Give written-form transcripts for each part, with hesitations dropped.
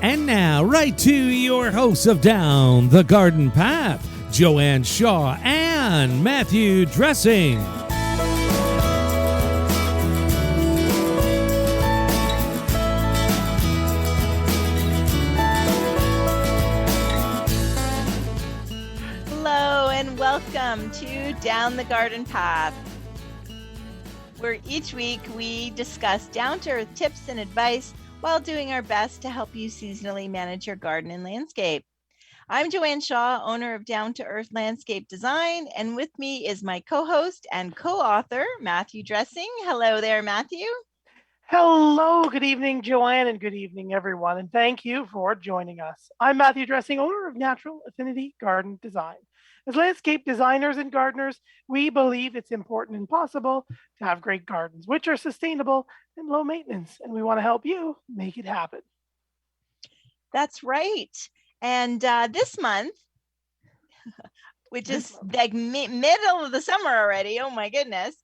And now, right to your hosts of Down the Garden Path, Joanne Shaw and Matthew Dressing. Hello and welcome to Down the Garden Path, where each week we discuss down-to-earth tips and advice while doing our best to help you seasonally manage your garden and landscape. I'm Joanne Shaw, owner of Down to Earth Landscape Design, and with me is my co-host and co-author, Matthew Dressing. Hello there, Matthew. Hello, good evening, Joanne, and good evening, everyone, and thank you for joining us. I'm Matthew Dressing, owner of Natural Affinity Garden Design. As landscape designers and gardeners, we believe it's important and possible to have great gardens, which are sustainable and low maintenance, and we want to help you make it happen. That's right. And this month, which is like middle of the summer already, oh my goodness,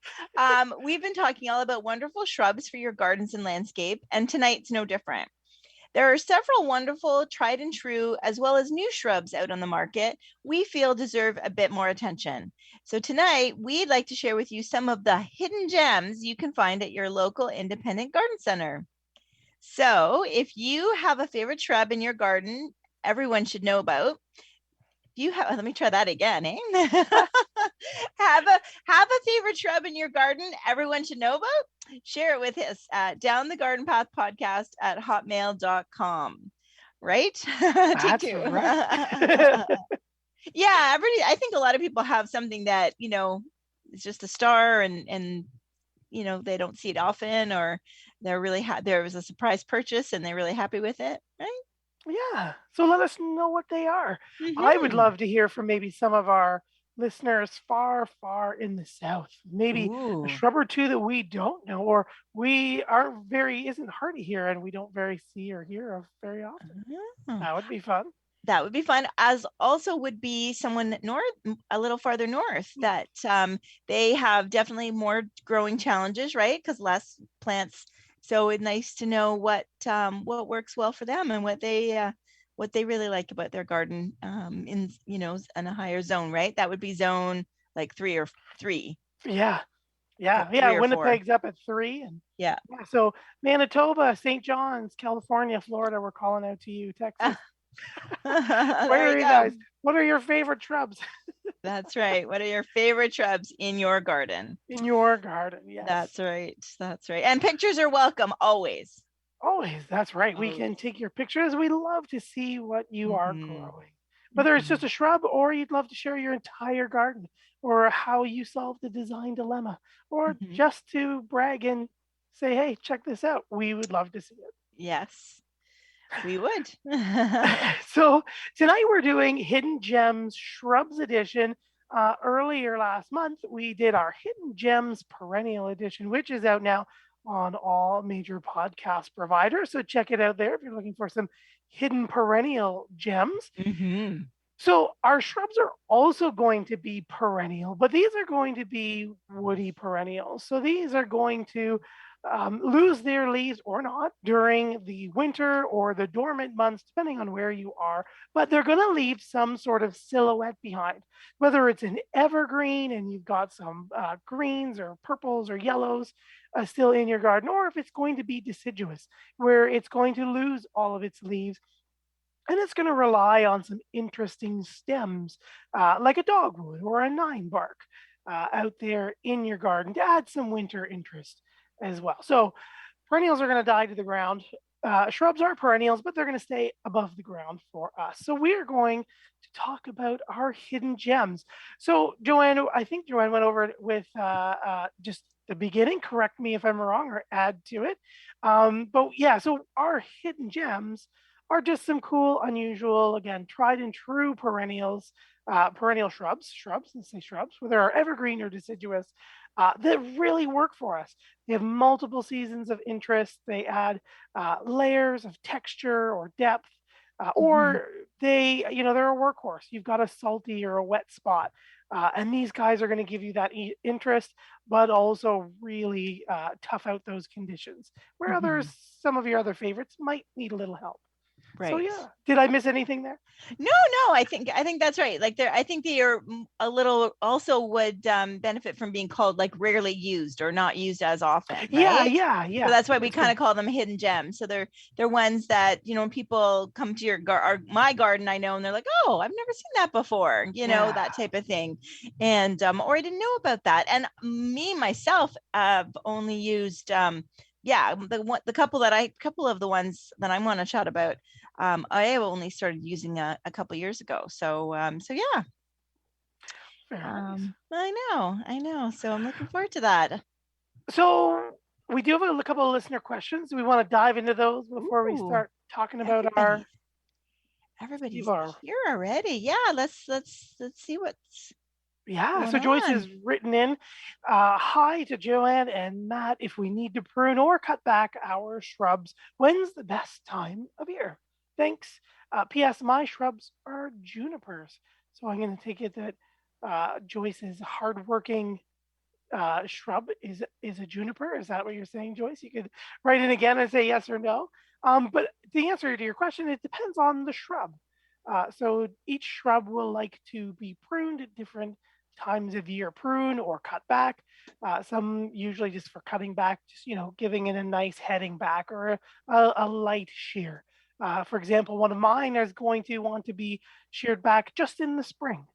we've been talking all about wonderful shrubs for your gardens and landscape, and tonight's no different. There are several wonderful tried and true, as well as new shrubs out on the market we feel deserve a bit more attention. So tonight, we'd like to share with you some of the hidden gems you can find at your local independent garden center. So if you have a favorite shrub in your garden, everyone should know about. If you have, let me try that again, have a favorite shrub in your garden everyone should know about, share it with us at Down the Garden Path podcast at hotmail.com. Right? That's right. Yeah, I think a lot of people have something that, you know, is just a star and you know, they don't see it often, or they're really there was a surprise purchase and they're really happy with it, right? Yeah, so let us know what they are. I would love to hear from maybe some of our listeners far, far in the south. Maybe a shrub or two that we don't know, or isn't hardy here and we don't very see or hear of very often. That would be fun. That would be fun, as also would be someone north, a little farther north, that they have definitely more growing challenges, right? Because less plants. So it's nice to know what works well for them and what they really like about their garden in a higher zone, right? That would be zone like 3 or 3. Yeah. Winnipeg's up at 3, and yeah. So Manitoba, St. John's, California, Florida, we're calling out to you, Texas. Where are you guys? What are your favorite shrubs? That's right. What are your favorite shrubs in your garden? In your garden, yes. That's right. That's right. And pictures are welcome always. Always. That's right. Always. We can take your pictures. We love to see what you are growing. Whether it's just a shrub, or you'd love to share your entire garden, or how you solved the design dilemma, or just to brag and say, hey, check this out. We would love to see it. Yes. We would. So tonight we're doing Hidden Gems Shrubs Edition. Earlier last month, we did our Hidden Gems Perennial Edition, which is out now on all major podcast providers. So check it out there if you're looking for some hidden perennial gems. So our shrubs are also going to be perennial, but these are going to be woody perennials. So these are going to lose their leaves or not during the winter or the dormant months, depending on where you are, but they're going to leave some sort of silhouette behind, whether it's an evergreen and you've got some greens or purples or yellows still in your garden, or if it's going to be deciduous, where it's going to lose all of its leaves. And it's going to rely on some interesting stems, like a dogwood or a 9-bark out there in your garden to add some winter interest as well. So perennials are going to die to the ground. Shrubs are perennials, but they're going to stay above the ground for us. So we are going to talk about our hidden gems. So Joanne, I think Joanne went over it with just the beginning. Correct me if I'm wrong or add to it. But yeah, so our hidden gems are just some cool, unusual, again, tried and true perennials, perennial shrubs, let's say shrubs, whether they're evergreen or deciduous, that really work for us. They have multiple seasons of interest. They add layers of texture or depth, or they're a workhorse. You've got a salty or a wet spot, and these guys are going to give you that interest, but also really tough out those conditions where some of your other favorites might need a little help. Right. So yeah, did I miss anything there? No, I think that's right. Like I think they are a little also would benefit from being called like rarely used or not used as often. Right? Yeah. So that's why we kind of call them hidden gems. So they're ones that, you know, when people come to my garden, I know, and they're like, oh, I've never seen that before, you know, that type of thing. And or I didn't know about that. And myself, I've only used the couple of the ones that I want to chat about. I only started using a couple years ago. So yeah. I know. So I'm looking forward to that. So we do have a couple of listener questions. Do we want to dive into those before we start talking about everybody's here already? Yeah, let's see what's so Joyce has written in, hi to Joanne and Matt. If we need to prune or cut back our shrubs, when's the best time of year? Thanks. P.S. My shrubs are junipers. So I'm going to take it that Joyce's hardworking shrub is a juniper. Is that what you're saying, Joyce? You could write in again and say yes or no. But the answer to your question, it depends on the shrub. So each shrub will like to be pruned at different times of year, prune or cut back. Some usually just for cutting back, just, you know, giving it a nice heading back or a light shear. For example, one of mine is going to want to be sheared back just in the spring,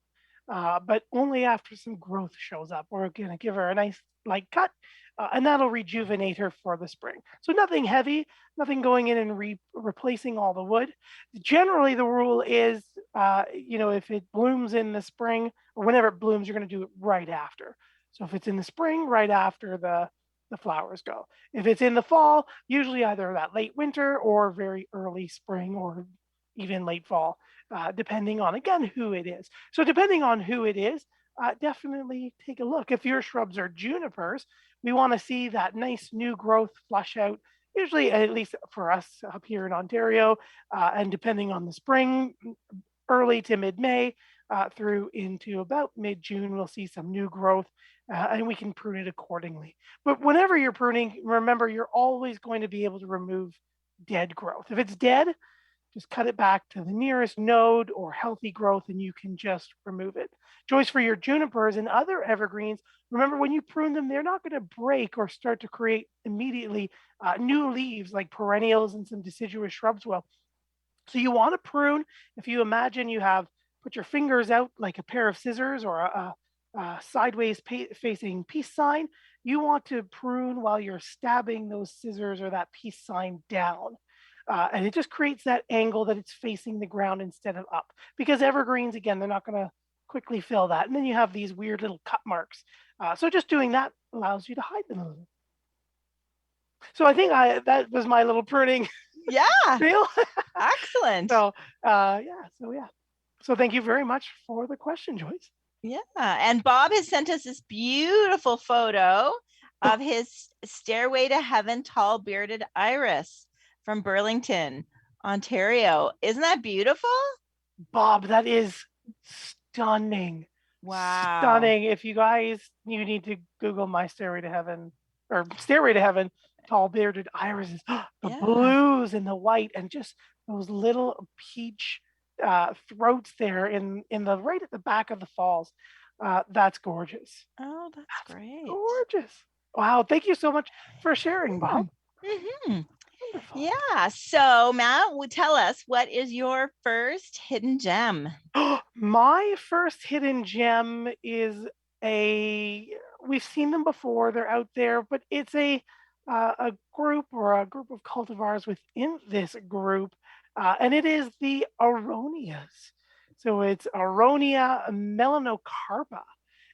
but only after some growth shows up. We're going to give her a nice light cut, and that'll rejuvenate her for the spring. So nothing heavy, nothing going in and replacing all the wood. Generally, the rule is, you know, if it blooms in the spring or whenever it blooms, you're going to do it right after. So if it's in the spring, right after the flowers go. If it's in the fall, usually either that late winter or very early spring or even late fall, depending on, again, who it is. So depending on who it is, definitely take a look. If your shrubs are junipers, we want to see that nice new growth flush out, usually, at least for us up here in Ontario, and depending on the spring, early to mid-May, through into about mid-June, we'll see some new growth, and we can prune it accordingly. But whenever you're pruning, remember, you're always going to be able to remove dead growth. If it's dead, just cut it back to the nearest node or healthy growth, and you can just remove it. Joyce, for your junipers and other evergreens, remember when you prune them, they're not going to break or start to create immediately new leaves like perennials and some deciduous shrubs will. So you want to prune. If you imagine you have put your fingers out like a pair of scissors or a sideways facing peace sign, you want to prune while you're stabbing those scissors or that peace sign down. And it just creates that angle that it's facing the ground instead of up. Because evergreens, again, they're not going to quickly fill that. And then you have these weird little cut marks. So just doing that allows you to hide them a little. So I think that was my little pruning. Yeah. Feel. Excellent. So thank you very much for the question, Joyce. Yeah. And Bob has sent us this beautiful photo of his Stairway to Heaven tall bearded iris from Burlington, Ontario. Isn't that beautiful? Bob, that is stunning. Wow. Stunning. If you need to Google my Stairway to Heaven or Stairway to Heaven tall bearded irises. The blues and the white and just those little peach throats there in the right at the back of the falls. That's gorgeous. Oh, that's great. Gorgeous. Wow. Thank you so much for sharing, Bob. Mm-hmm. Wonderful. Yeah. So, Matt, tell us, what is your first hidden gem? My first hidden gem is we've seen them before. They're out there, but it's a group of cultivars within this group, and it is the Aronias. So it's Aronia melanocarpa,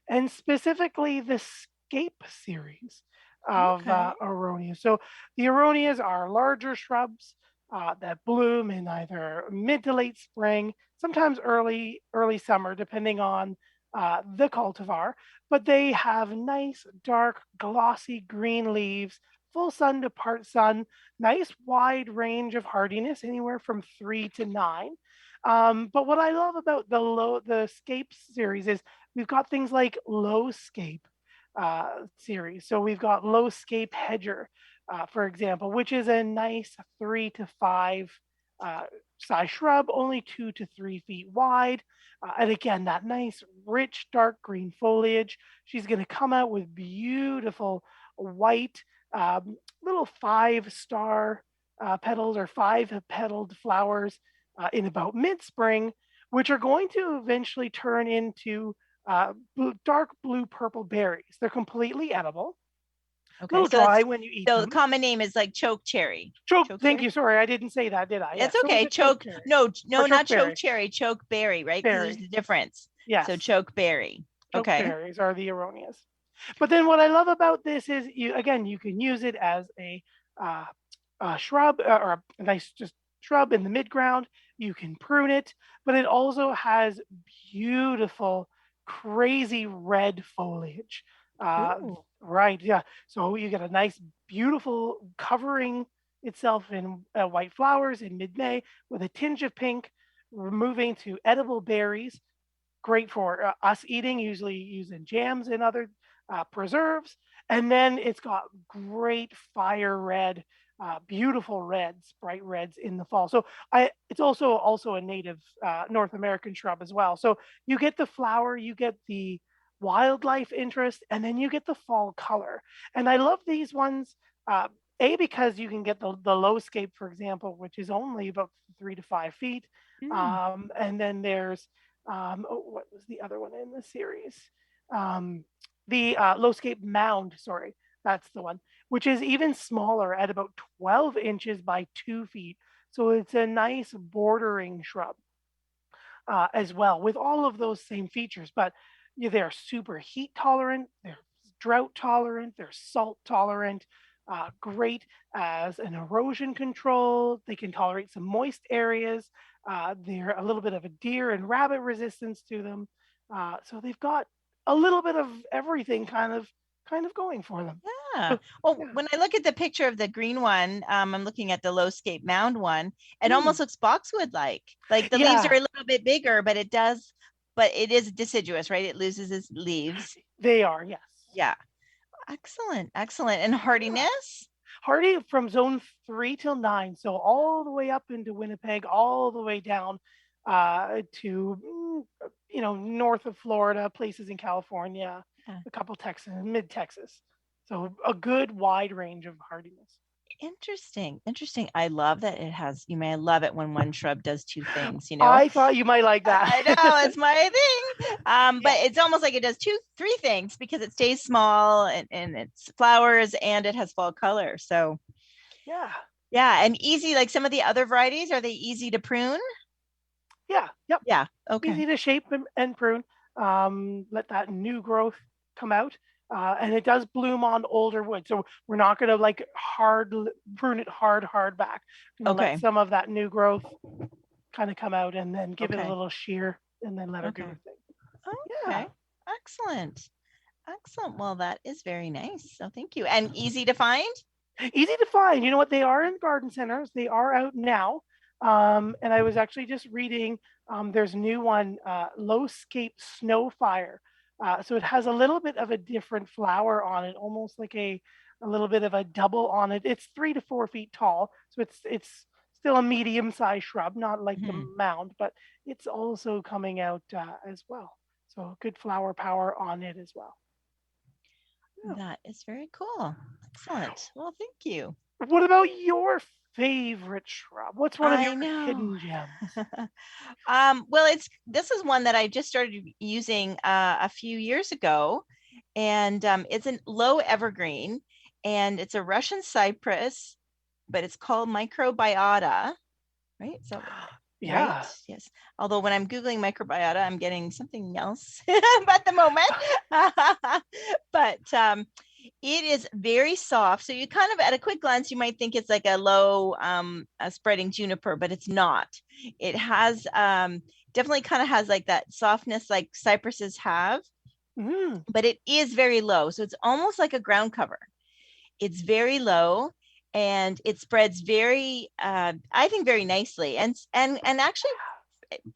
and specifically the Scape series of Aronia. So the Aronias are larger shrubs that bloom in either mid to late spring, sometimes early summer, depending on the cultivar. But they have nice, dark, glossy green leaves, full sun to part sun, nice wide range of hardiness, anywhere from 3 to 9. But what I love about the Scape series is we've got things like low Scape series. So we've got low Scape hedger, for example, which is a nice 3 to 5 size shrub, only 2 to 3 feet wide. And again, that nice, rich, dark green foliage. She's going to come out with beautiful white, little 5-star petals or 5-petaled flowers in about mid-spring, which are going to eventually turn into dark blue purple berries. They're completely edible. Okay, A little dry when you eat so them. the common name is like chokecherry. Thank you. Sorry, I didn't say that, did I? It's Yeah, okay. so No, not chokeberry. chokecherry, chokeberry, right? Because there's a difference. Yes. So chokeberry. Okay. Chokeberries are the Aronias. But then what I love about this is you can use it as a shrub or a nice just shrub in the mid-ground. You can prune it, but it also has beautiful, crazy red foliage. Right, yeah. So you get a nice, beautiful covering itself in white flowers in mid-May with a tinge of pink, moving to edible berries. Great for us eating, usually used in jams and other preserves. And then it's got great fire red, beautiful reds, bright reds in the fall. So it's also a native North American shrub as well. So you get the flower, you get the wildlife interest, and then you get the fall color. And I love these ones, because you can get the low scape, for example, which is only about 3 to 5 feet. And then there's, what was the other one in the series? The low scape mound, sorry, that's the one, which is even smaller at about 12 inches by 2 feet. So it's a nice bordering shrub as well, with all of those same features. But they're super heat tolerant, they're drought tolerant, they're salt tolerant, great as an erosion control. They can tolerate some moist areas. They're a little bit of a deer and rabbit resistance to them. So they've got a little bit of everything kind of going for them. Yeah. Well, when I look at the picture of the green one, I'm looking at the low scape mound one. It almost looks boxwood like the leaves are a little bit bigger, but it is deciduous, right? It loses its leaves. They are, yes. Yeah. Excellent. And hardiness? Hardy from zone 3 till 9. So all the way up into Winnipeg, all the way down to, north of Florida, places in California, a couple Texas, mid Texas. So a good wide range of hardiness. Interesting. I love that it has, I love it when one shrub does two things, I thought you might like that. I know, it's my thing. But it's almost like it does 3 things because it stays small and it's flowers and it has fall color. So yeah. And easy, like some of the other varieties, are they easy to prune? Yeah. Yep. Yeah. Okay. Easy to shape and prune. Let that new growth come out. And it does bloom on older wood. So we're not going to prune it hard back. Let some of that new growth kind of come out and then give it a little shear and then let her do her thing. Okay. Excellent. Well, that is very nice. So thank you. And easy to find? Easy to find. You know what? They are in garden centers. They are out now. And I was actually just reading, there's a new one, Low Scape Snowfire. So it has a little bit of a different flower on it, almost like a little bit of a double on it. It's 3 to 4 feet tall. So it's still a medium-sized shrub, not like the mound, but it's also coming out as well. So good flower power on it as well. That is very cool. Excellent. Well, thank you. What about your favorite shrub? What's one of your hidden gems? Well, this is one that I just started using a few years ago, and it's a low evergreen, and it's a Russian cypress, but it's called Microbiota, right? So yeah, right? Yes. Although when I'm Googling microbiota, I'm getting something else at the moment. But it is very soft. So you kind of, at a quick glance, you might think it's like a low spreading juniper, but it's not. It has definitely kind of has like that softness like cypresses have, but it is very low. So it's almost like a ground cover. It's very low. And it spreads very, I think, very nicely, and actually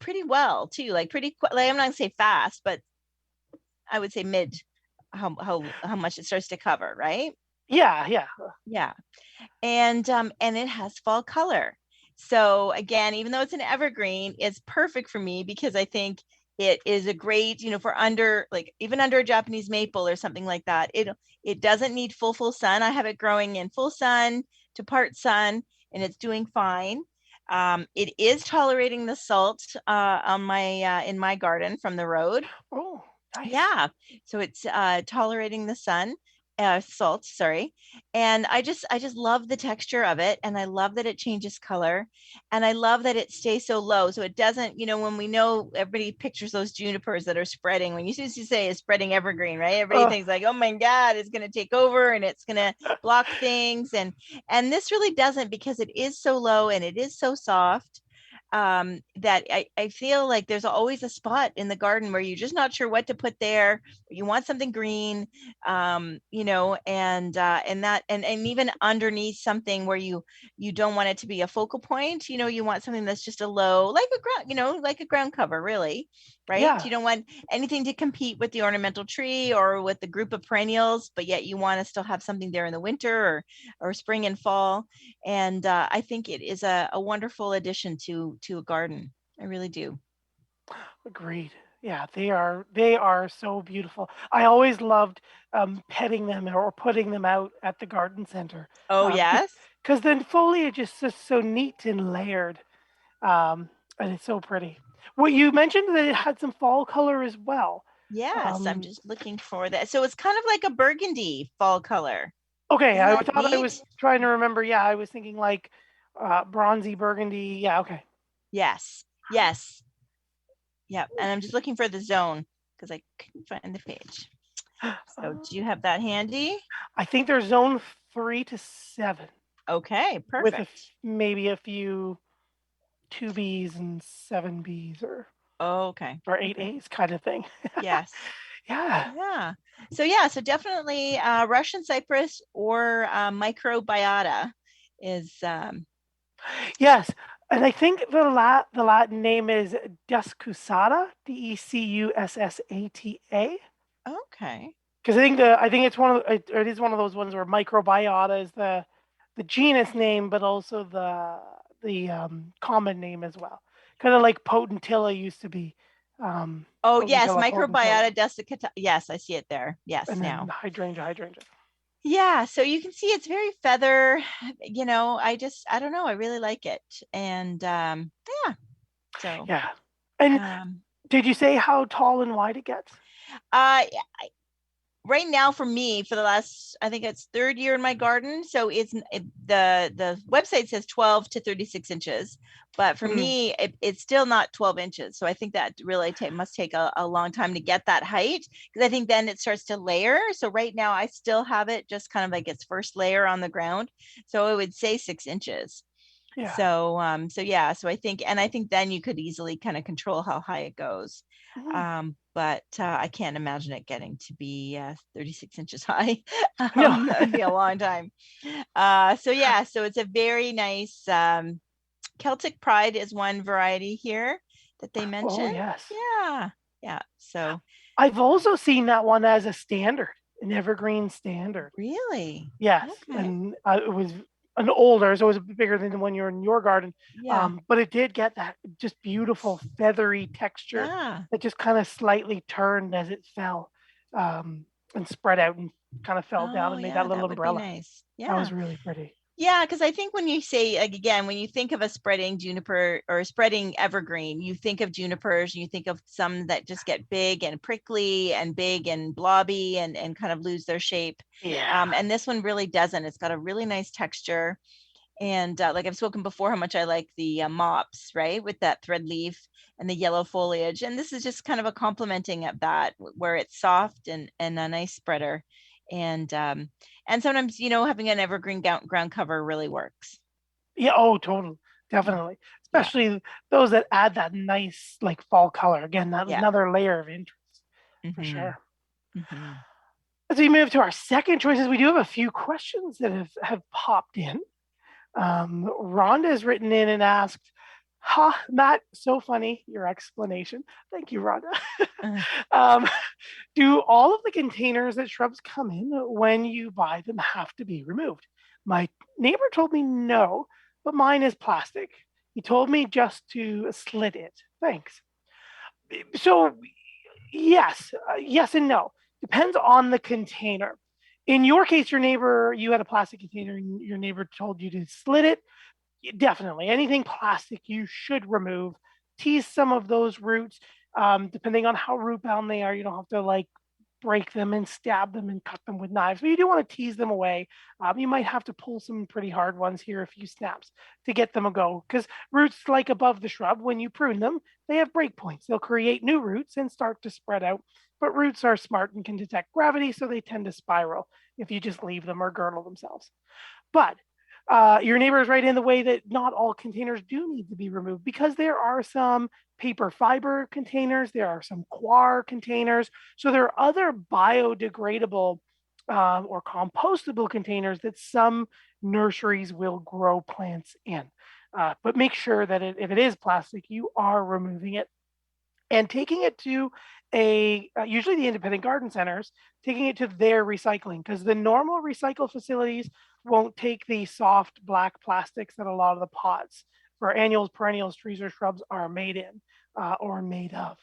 pretty well too. Like I'm not gonna say fast, but I would say mid. How much it starts to cover, right? Yeah. And it has fall color. So again, even though it's an evergreen, it's perfect for me because I think it is a great, for under, like even under a Japanese maple or something like that. It doesn't need full sun. I have it growing in full sun to part sun, and it's doing fine. It is tolerating the salt on my in my garden from the road. Oh, nice. Yeah, so it's tolerating the salt, sorry. And I just love the texture of it, and I love that it changes color, and I love that it stays so low, so it doesn't, when we know everybody pictures those junipers that are spreading, when you say is spreading evergreen, right? Everybody thinks like, oh my God, it's going to take over and it's going to block things, and this really doesn't, because it is so low and it is so soft. That I feel like there's always a spot in the garden where you're just not sure what to put there. You want something green, and even underneath something where you don't want it to be a focal point. You want something that's just a low, like a ground, like a ground cover, really, right? Yeah. You don't want anything to compete with the ornamental tree or with the group of perennials, but yet you want to still have something there in the winter or spring and fall. And I think it is a wonderful addition to a garden. I really do. Agreed. Yeah, they are so beautiful. I always loved petting them or putting them out at the garden center. Oh, yes. Because then foliage is just so neat and layered, and it's so pretty. Well, you mentioned that it had some fall color as well. Yes, I'm just looking for that. So it's kind of like a burgundy fall color. Okay, I thought I was trying to remember. Yeah, I was thinking like bronzy burgundy. Yeah, okay. Yes. Yeah, and I'm just looking for the zone because I couldn't find the page. So do you have that handy? I think they're zone 3 to 7. Okay, perfect. With maybe a few 2Bs and 7Bs or 8As kind of thing. Yes. Yeah. So definitely Russian Cypress or Microbiota is. Yes, and I think the Latin name is decussata, Decussata. Okay. Because I think it's it is one of those ones where Microbiota is the genus name, but also the common name as well. Kind of like potentilla used to be. Yes, Microbiota decussata. Yes, I see it there. Yes, and now. Then hydrangea. Yeah, so you can see it's very feather. I don't know. I really like it, and yeah. So yeah. And did you say how tall and wide it gets? Right now for me, for the last, I think it's third year in my garden. So the website says 12 to 36 inches, but for me, it's still not 12 inches. So I think that really must take a long time to get that height, because I think then it starts to layer. So right now I still have it just kind of like its first layer on the ground. So it would say 6 inches. Yeah. So I think then you could easily kind of control how high it goes. But I can't imagine it getting to be 36 inches high. No. That would be a long time. So it's a very nice Celtic Pride is one variety here that they mentioned. Oh, yes. Yeah. So I've also seen that one as a standard, an evergreen standard. Really? Yes. Okay. And it was an older, so it was bigger than the one you're in your garden. Yeah. But it did get that just beautiful feathery texture that just kind of slightly turned as it fell, and spread out and kind of fell down and made that little umbrella. Nice. Yeah. That was really pretty. Yeah, because I think when you say, like, again, when you think of a spreading juniper or spreading evergreen, you think of junipers and you think of some that just get big and prickly and big and blobby and kind of lose their shape. Yeah. And this one really doesn't. It's got a really nice texture. And like I've spoken before, how much I like the mops, right, with that thread leaf and the yellow foliage. And this is just kind of a complementing of that, where it's soft and a nice spreader. And sometimes, having an evergreen ground cover really works. Yeah. Oh, totally. Definitely. Especially those that add that nice, like, fall color. Again, that's another layer of interest for sure. Mm-hmm. As we move to our second choices, we do have a few questions that have popped in. Rhonda has written in and asked, Matt, so funny, your explanation. Thank you, Rhonda. Do all of the containers that shrubs come in when you buy them have to be removed? My neighbor told me no, but mine is plastic. He told me just to slit it. Thanks. So yes, yes and no. Depends on the container. In your case, you had a plastic container and your neighbor told you to slit it. Definitely, anything plastic you should remove. Tease some of those roots. Depending on how root bound they are, you don't have to like break them and stab them and cut them with knives, but you do want to tease them away. You might have to pull some pretty hard ones here, a few snaps to get them a go, because roots, like above the shrub, when you prune them, they have break points. They'll create new roots and start to spread out, but roots are smart and can detect gravity, so they tend to spiral if you just leave them or girdle themselves. But your neighbor is right in the way that not all containers do need to be removed, because there are some paper fiber containers, there are some coir containers. So there are other biodegradable or compostable containers that some nurseries will grow plants in. But make sure that if it is plastic, you are removing it and taking it to usually the independent garden centers, taking it to their recycling, because the normal recycle facilities won't take the soft black plastics that a lot of the pots for annuals, perennials, trees, or shrubs are made in or made of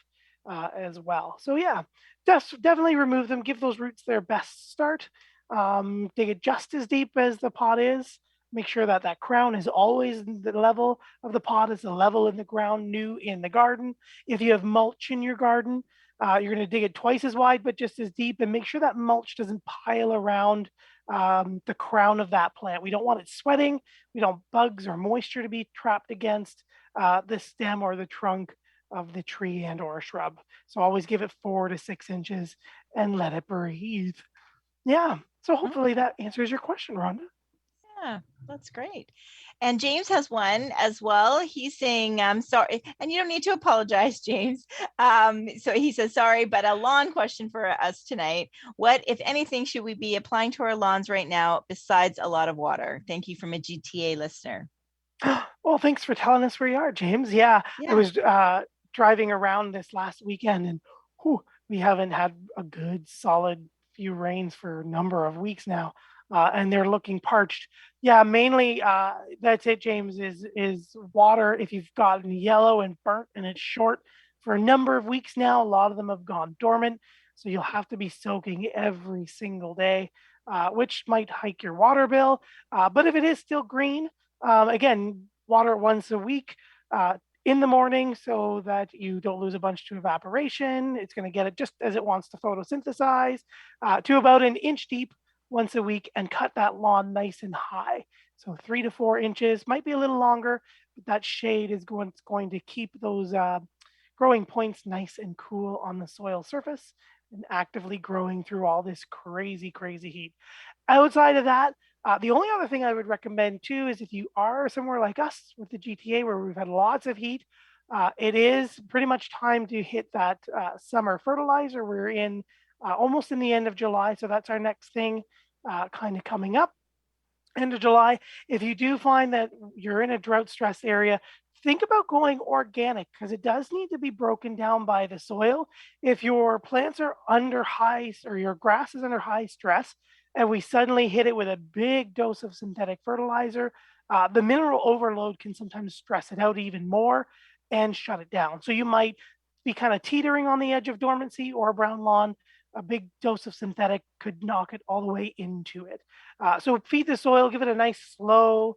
as well. So yeah, definitely remove them. Give those roots their best start. Dig it just as deep as the pot is. Make sure that that crown is always the level of the pot is the level in the ground, new in the garden. If you have mulch in your garden, you're going to dig it twice as wide, but just as deep, and make sure that mulch doesn't pile around the crown of that plant. We don't want it sweating. We don't bugs or moisture to be trapped against the stem or the trunk of the tree and or shrub. So always give it 4 to 6 inches and let it breathe. Yeah. So hopefully that answers your question, Rhonda. Yeah, that's great. And James has one as well. He's saying, sorry, and you don't need to apologize, James. So he says, sorry, but a lawn question for us tonight. What, if anything, should we be applying to our lawns right now besides a lot of water? Thank you from a GTA listener. Well, thanks for telling us where you are, James. Yeah. I was driving around this last weekend, and we haven't had a good solid few rains for a number of weeks now. And they're looking parched. Yeah, mainly that's it, James, is water. If you've gotten yellow and burnt and it's short for a number of weeks now, a lot of them have gone dormant. So you'll have to be soaking every single day, which might hike your water bill. But if it is still green, again, water once a week in the morning so that you don't lose a bunch to evaporation. It's going to get it just as it wants to photosynthesize to about an inch deep once a week, and cut that lawn nice and high. So 3 to 4 inches, might be a little longer, but that shade is going to keep those growing points nice and cool on the soil surface and actively growing through all this crazy, crazy heat. Outside of that, the only other thing I would recommend too is if you are somewhere like us with the GTA where we've had lots of heat, it is pretty much time to hit that summer fertilizer. We're in almost in the end of July, so that's our next thing kind of coming up, end of July. If you do find that you're in a drought stress area, think about going organic, because it does need to be broken down by the soil. If your plants are under high, or your grass is under high stress, and we suddenly hit it with a big dose of synthetic fertilizer, the mineral overload can sometimes stress it out even more and shut it down. So you might be kind of teetering on the edge of dormancy, or a brown lawn. A big dose of synthetic could knock it all the way into it. So feed the soil, give it a nice, slow,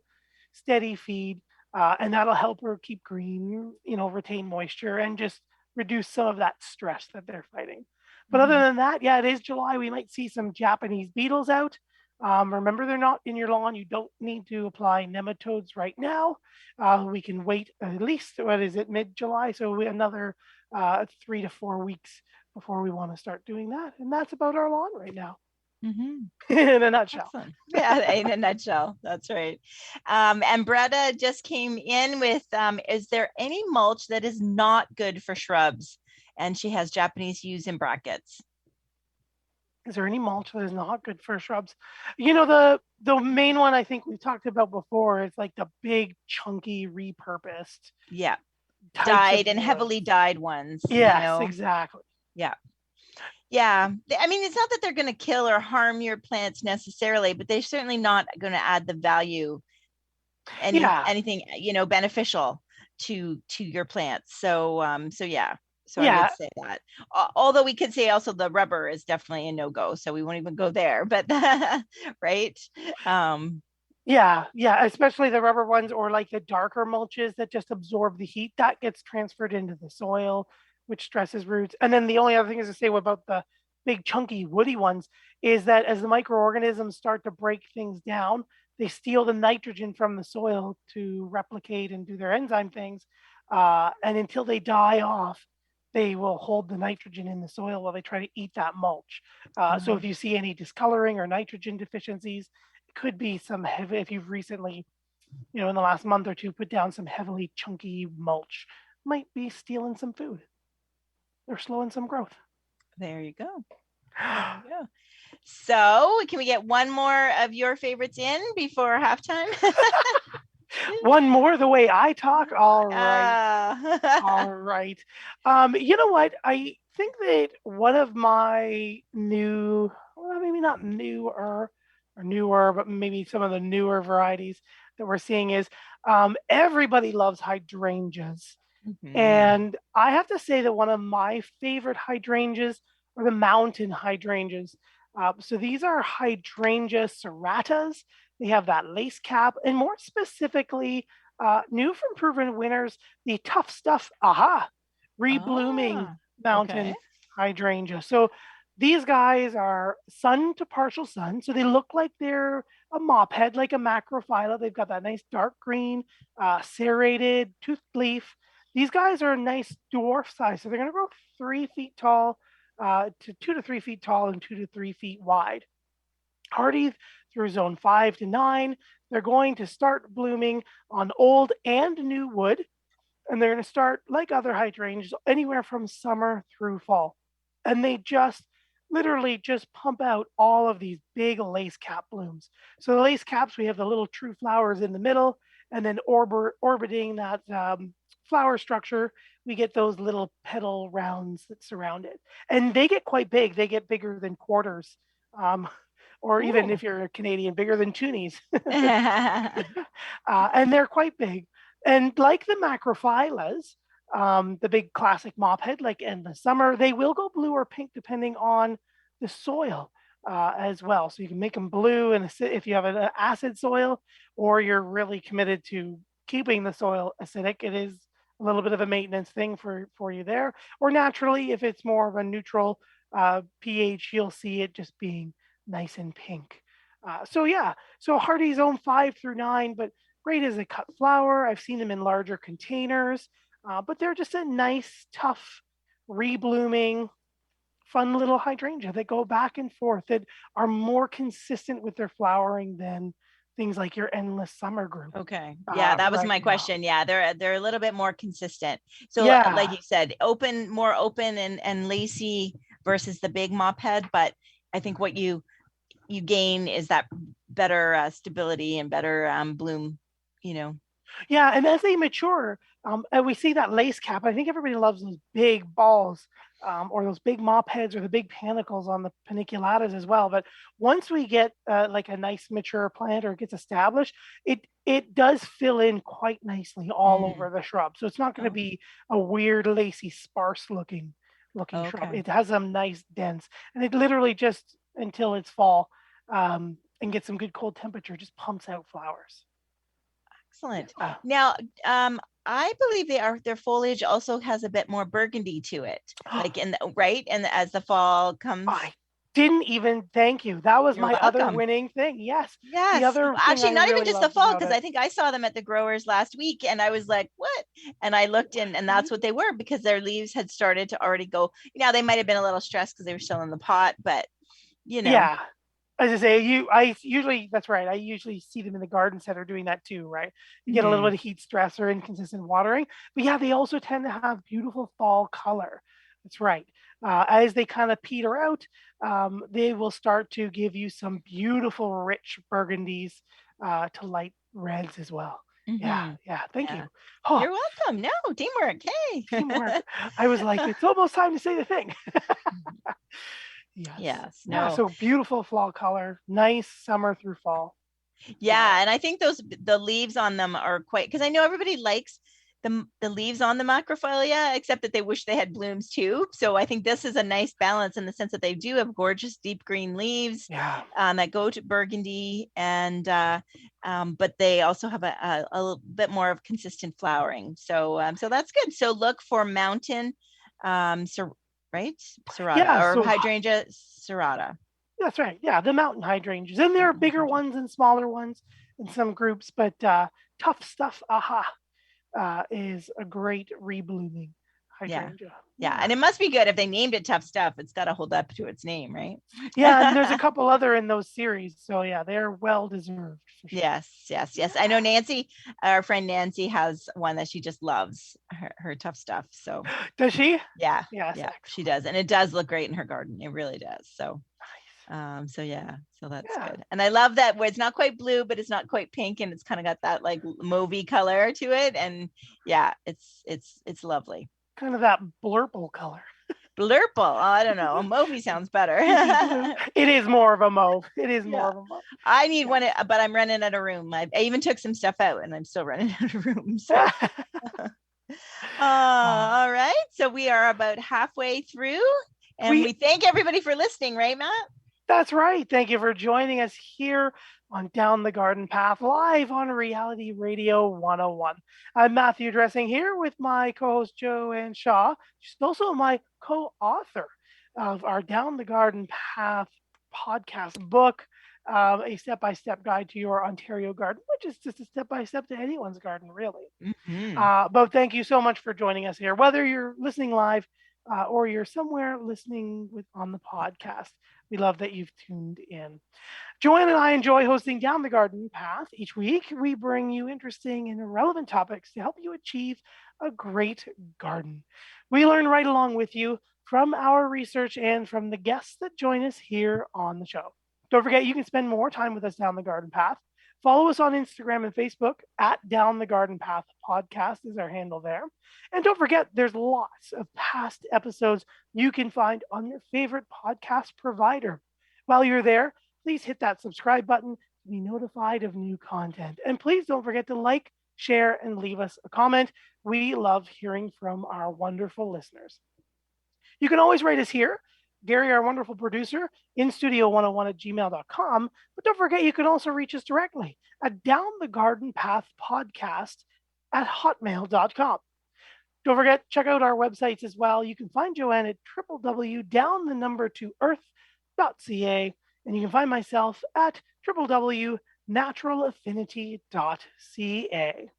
steady feed, and that'll help her keep green, retain moisture, and just reduce some of that stress that they're fighting. But other than that, yeah, it is July. We might see some Japanese beetles out. Remember, they're not in your lawn. You don't need to apply nematodes right now. We can wait at least, mid-July? So another 3 to 4 weeks before we want to start doing that. And that's about our lawn right now. In a nutshell. Excellent. Yeah, in a nutshell. That's right. And Bretta just came in with, is there any mulch that is not good for shrubs? And she has Japanese yews in brackets. Is there any mulch that is not good for shrubs? The main one I think we talked about before is like the big, chunky, repurposed. Yeah. Dyed and heavily dyed ones. Yes, exactly. Yeah. Yeah. I mean, it's not that they're going to kill or harm your plants necessarily, but they're certainly not going to add the value and anything, beneficial. to your plants. So yeah. So Yeah. I would say that. Although we could say also the rubber is definitely a no-go, so we won't even go there. But right. Yeah, especially the rubber ones, or like the darker mulches that just absorb the heat that gets transferred into the soil, which stresses roots. And then the only other thing is to say about the big chunky woody ones is that as the microorganisms start to break things down, they steal the nitrogen from the soil to replicate and do their enzyme things. And until they die off, they will hold the nitrogen in the soil while they try to eat that mulch. So if you see any discoloring or nitrogen deficiencies, it could be some heavy, if you've recently, in the last month or two, put down some heavily chunky mulch, might be stealing some food or slowing some growth. There you go. So can we get one more of your favorites in before halftime? One more the way I talk? All right. All right. You know what? I think that one of my new, well, maybe not newer, but maybe some of the newer varieties that we're seeing is everybody loves hydrangeas. Mm-hmm. And I have to say that one of my favorite hydrangeas are the mountain hydrangeas. So these are hydrangea serratas. They have that lace cap, and more specifically, new from proven winners, the Tuff Stuff reblooming mountain hydrangea. So these guys are sun to partial sun, so they look like they're a mop head, like a macrophylla. They've got that nice dark green, serrated, toothed leaf. These guys are a nice dwarf size, so they're going to grow 3 feet tall to 2 to 3 feet tall and 2 to 3 feet wide. Hardy through zone 5 to 9. They're going to start blooming on old and new wood, and they're going to start, like other hydrangeas, anywhere from summer through fall. And they literally just pump out all of these big lace cap blooms. So the lace caps, we have the little true flowers in the middle, and then orbiting that flower structure, we get those little petal rounds that surround it. And they get quite big. They get bigger than quarters. Or even if you're a Canadian, bigger than toonies. And they're quite big. And like the macrophyllas, the big classic mop head, like in the summer, they will go blue or pink depending on the soil as well. So you can make them blue and if you have an acid soil, or you're really committed to keeping the soil acidic, it is a little bit of a maintenance thing for you there. Or naturally, if it's more of a neutral pH, you'll see it just being nice and pink. So Hardy zone 5 through 9, but great as a cut flower. I've seen them in larger containers, but they're just a nice, tough, reblooming, fun little hydrangea that go back and forth, that are more consistent with their flowering than things like your endless summer group. Okay. Yeah, that was my question. Yeah, they're a little bit more consistent. So like you said, more open and lacy versus the big mop head, but I think what you gain is that better stability and better bloom, Yeah, and as they mature, and we see that lace cap, I think everybody loves those big balls, or those big mop heads, or the big panicles on the paniculatas as well. But once we get like a nice mature plant, or it gets established, it does fill in quite nicely all over the shrub. So it's not going to be a weird, lacy, sparse looking shrub. It has some nice dense, and it literally just, until it's fall, and get some good cold temperature, just pumps out flowers. Excellent. Now, I believe their foliage also has a bit more burgundy to it, like right? And as the fall comes. I didn't even thank you. That was my other winning thing. Yes. Yes. The other actually, not even just the fall, because I think I saw them at the growers last week, and I was like, "What?" And I looked in, and that's what they were, because their leaves had started to already go. They might have been a little stressed because they were still in the pot, but Yeah. As I say, that's right. I usually see them in the garden center doing that too, right? You get a little bit of heat stress or inconsistent watering, but yeah, they also tend to have beautiful fall color. That's right. As they kind of peter out, they will start to give you some beautiful, rich burgundies to light reds as well. Yeah. Thank you. Oh, you're welcome. No, teamwork. Hey. Teamwork. I was like, it's almost time to say the thing. Yes. No. Yeah, so beautiful fall color, nice summer through fall. Yeah, and I think the leaves on them are quite, because I know everybody likes the leaves on the Microbiota, except that they wish they had blooms too. So I think this is a nice balance in the sense that they do have gorgeous deep green leaves that go to burgundy, and but they also have a little bit more of consistent flowering. So so that's good. So look for mountain serrata or hydrangea serrata. That's right. Yeah, the mountain hydrangeas. And there are bigger ones and smaller ones in some groups, but Tough Stuff, is a great reblooming hydrangea. Yeah, and it must be good if they named it Tough Stuff. It's got to hold up to its name, right? Yeah, and there's a couple other in those series. So yeah, they're well deserved. For sure. Yes. I know Nancy, our friend Nancy, has one that she just loves, her Tough Stuff. So does she? Yeah. Yes, she does, and it does look great in her garden. It really does. So. So that's good. And I love that where it's not quite blue, but it's not quite pink, and it's kind of got that like mauvey color to it. And yeah, it's lovely. Kind of that blurple color. Blurple. Oh, I don't know. Mauvey sounds better. It is more of a mauve. It is more of a mauve. I need one, but I'm running out of room. I even took some stuff out, and I'm still running out of room. So. All right. So we are about halfway through, and we thank everybody for listening, right, Matt? That's right. Thank you for joining us here on Down the Garden Path, live on Reality Radio 101. I'm Matthew Dressing here with my co-host Joanne Shaw. She's also my co-author of our Down the Garden Path podcast book, a step-by-step guide to your Ontario garden, which is just a step-by-step to anyone's garden, really. Mm-hmm. But thank you so much for joining us here, whether you're listening live or you're somewhere listening on the podcast. We love that you've tuned in. Joanne and I enjoy hosting Down the Garden Path. Each week, we bring you interesting and relevant topics to help you achieve a great garden. We learn right along with you from our research and from the guests that join us here on the show. Don't forget, you can spend more time with us down the garden path. Follow us on Instagram and Facebook at Down the Garden Path Podcast is our handle there. And don't forget, there's lots of past episodes you can find on your favorite podcast provider. While you're there, please hit that subscribe button to be notified of new content. And please don't forget to like, share, and leave us a comment. We love hearing from our wonderful listeners. You can always write us here. Gary, our wonderful producer, in studio101@gmail.com. But don't forget, you can also reach us directly at Down the Garden Path Podcast at hotmail.com. Don't forget, check out our websites as well. You can find Joanne at www.down2earth.ca, and you can find myself at www.naturalaffinity.ca.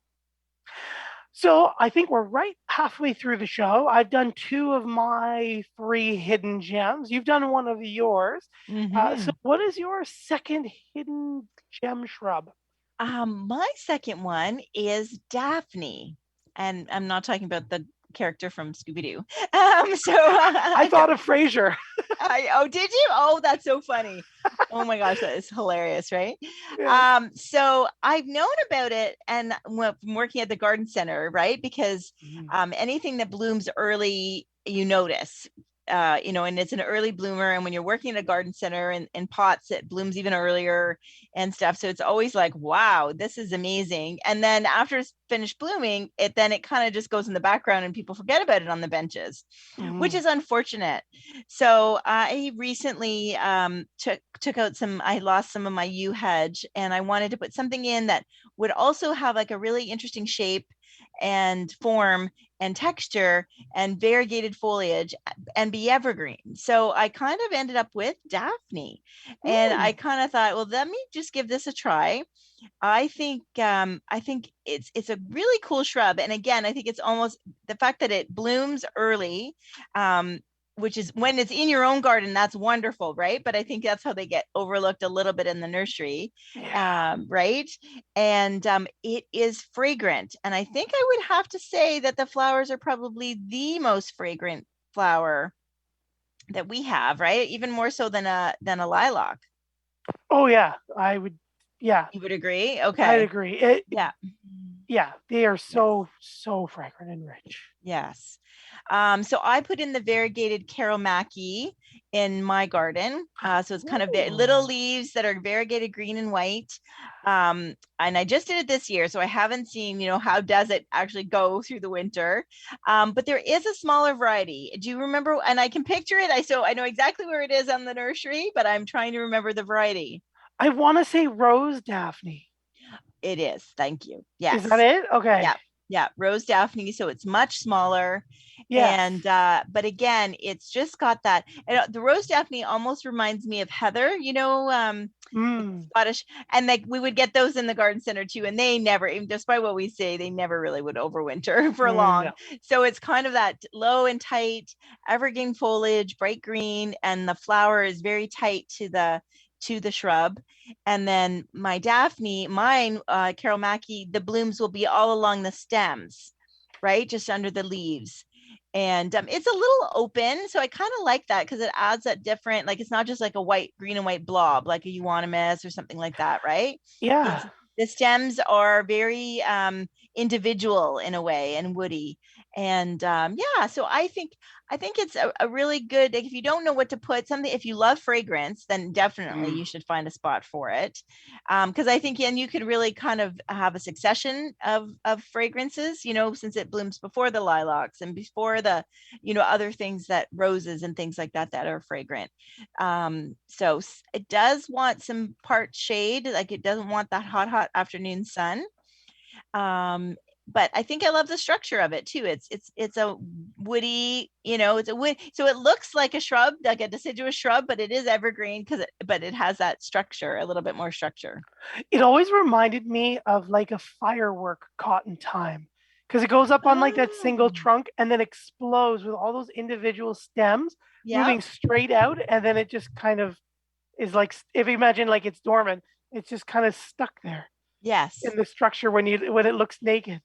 So I think we're right halfway through the show. I've done 2 of my 3 hidden gems. You've done one of yours. Mm-hmm. So what is your second hidden gem shrub? My second one is Daphne. And I'm not talking about the character from Scooby-Doo. I thought of Frasier. Did you? Oh, that's so funny. Oh my gosh, that is hilarious, right? Yeah. So I've known about it, and I'm working at the garden center, right? Because anything that blooms early, you notice. And it's an early bloomer. And when you're working at a garden center in pots, it blooms even earlier and stuff. So it's always like, wow, this is amazing. And then after it's finished blooming, it kind of just goes in the background and people forget about it on the benches, which is unfortunate. So I recently took out I lost some of my yew hedge, and I wanted to put something in that would also have like a really interesting shape and form and texture and variegated foliage and be evergreen. So I kind of ended up with Daphne, and I kind of thought, well, let me just give this a try. I think it's a really cool shrub. And again, I think it's almost the fact that it blooms early, which is when it's in your own garden, that's wonderful, right? But I think that's how they get overlooked a little bit in the nursery, right? And it is fragrant. And I think I would have to say that the flowers are probably the most fragrant flower that we have, right? Even more so than a lilac. Oh yeah, I would. Yeah, you would agree. Okay, I'd agree. Yeah, they are so fragrant and rich. Yes. So I put in the variegated Carol Mackie in my garden. So it's kind of little leaves that are variegated green and white. And I just did it this year, so I haven't seen, how does it actually go through the winter. But there is a smaller variety. Do you remember? And I can picture it. I know exactly where it is on the nursery, but I'm trying to remember the variety. I want to say Rose Daphne. It is. Thank you. Yes. Is that it? Okay. Yeah. Yeah. Rose Daphne. So it's much smaller. Yes. And, but again, it's just got that, the Rose Daphne almost reminds me of heather, Scottish. And like we would get those in the garden center too. And they never, even despite what we say, they never really would overwinter for long. No. So it's kind of that low and tight evergreen foliage, bright green, and the flower is very tight to the shrub. And then my Daphne, Carol Mackie, the blooms will be all along the stems, right? Just under the leaves. And it's a little open. So I kind of like that because it adds that different, like it's not just like a green and white blob, like a euonymus or something like that, right? Yeah. The stems are very individual in a way and woody. And so I think it's a really good, like if you don't know what to put something, if you love fragrance, then definitely you should find a spot for it. Because I think, and you could really kind of have a succession of fragrances, since it blooms before the lilacs and before the, other things that roses and things like that are fragrant. So it does want some part shade, like it doesn't want that hot afternoon sun. But I think I love the structure of it too. It's a woody, it's a wood. So it looks like a shrub, like a deciduous shrub, but it is evergreen but it has that structure, a little bit more structure. It always reminded me of like a firework caught in time because it goes up on like that single trunk and then explodes with all those individual stems moving straight out. And then it just kind of is like, if you imagine like it's dormant, it's just kind of stuck there. Yes. In the structure when it looks naked.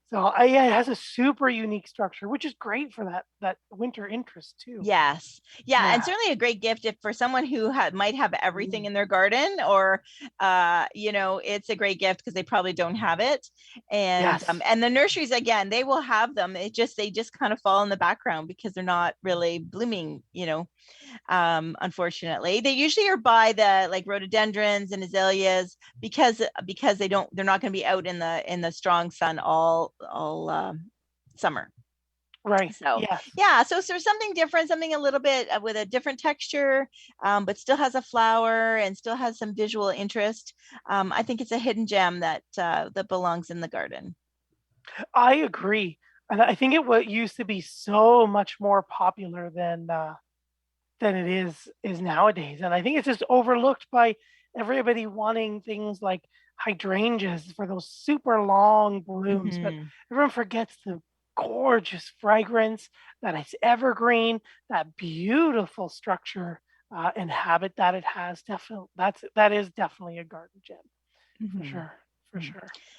So it has a super unique structure, which is great for that winter interest too. Yes. Yeah. And certainly a great gift if for someone who might have everything in their garden or, it's a great gift because they probably don't have it. And, and the nurseries, again, they will have them. They just kind of fall in the background because they're not really blooming, unfortunately. They usually are by the like rhododendrons and azaleas because they're not going to be out in the strong sun all summer. Right. So so there's something different, something a little bit with a different texture, but still has a flower and still has some visual interest. I think it's a hidden gem that belongs in the garden. I agree. And I think it used to be so much more popular than it is nowadays. And I think it's just overlooked by everybody wanting things like hydrangeas for those super long blooms, but everyone forgets the gorgeous fragrance, that it's evergreen, that beautiful structure and habit that it has. That is definitely a garden gem for sure.